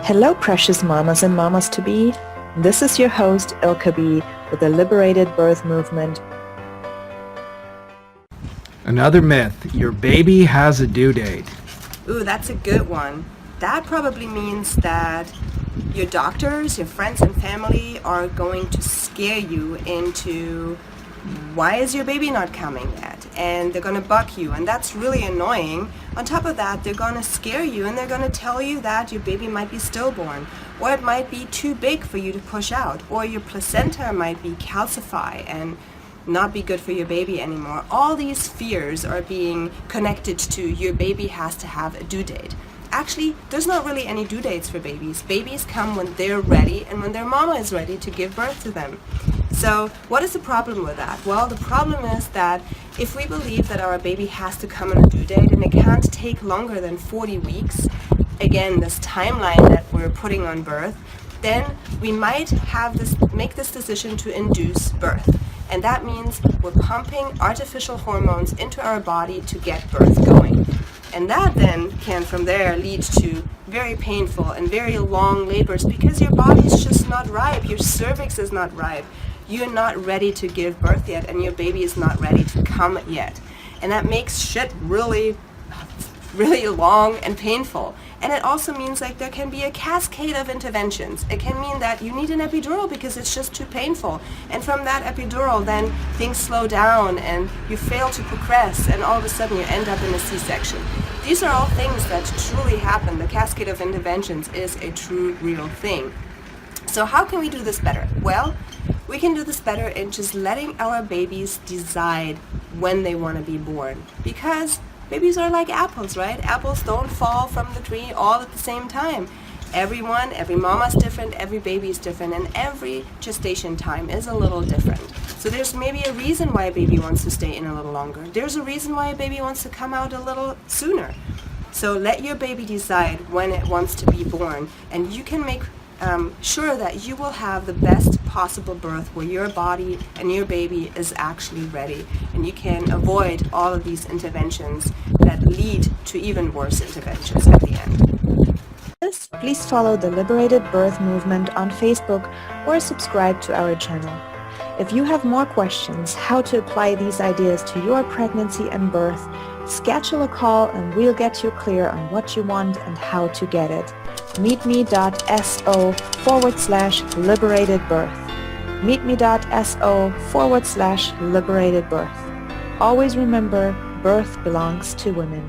Hello, precious mamas and mamas-to-be. This is your host, Ilka B, with the Liberated Birth movement. Another myth, your baby has a due date. Ooh, that's a good one. That probably means that your doctors, your friends and family are going to scare you into, why is your baby not coming yet? And they're going to bug you, and that's really annoying. On top of that, they're going to scare you, and they're going to tell you that your baby might be stillborn, or it might be too big for you to push out, or your placenta might be calcify and not be good for your baby anymore. All these fears are being connected to your baby has to have a due date. Actually, there's not really any due dates for babies. Babies come when they're ready and when their mama is ready to give birth to them. So what is the problem with that? Well, the problem is that if we believe that our baby has to come on a due date and it can't take longer than 40 weeks, again, this timeline that we're putting on birth, then we might make this decision to induce birth. And that means we're pumping artificial hormones into our body to get birth going. And that then can from there lead to very painful and very long labors because your body's just not ripe, your cervix is not ripe, you're not ready to give birth yet, and your baby is not ready to come yet. And that makes shit really long and painful. And it also means like there can be a cascade of interventions. It can mean that you need an epidural because it's just too painful. And from that epidural, then things slow down and you fail to progress, and all of a sudden you end up in a C-section. These are all things that truly happen. The cascade of interventions is a true, real thing. So how can we do this better? Well, we can do this better in just letting our babies decide when they want to be born. Because babies are like apples, right? Apples don't fall from the tree all at the same time. Every mama's different, every baby is different, and every gestation time is a little different. So there's maybe a reason why a baby wants to stay in a little longer. There's a reason why a baby wants to come out a little sooner. So let your baby decide when it wants to be born, and you can make sure that you will have the best possible birth where your body and your baby is actually ready, and you can avoid all of these interventions that lead to even worse interventions at the end. Please follow the Liberated Birth movement on Facebook or subscribe to our channel. If you have more questions how to apply these ideas to your pregnancy and birth, schedule a call and we'll get you clear on what you want and how to get it. Meetme.so/liberatedbirth. Meetme.so/liberatedbirth. Always remember, birth belongs to women.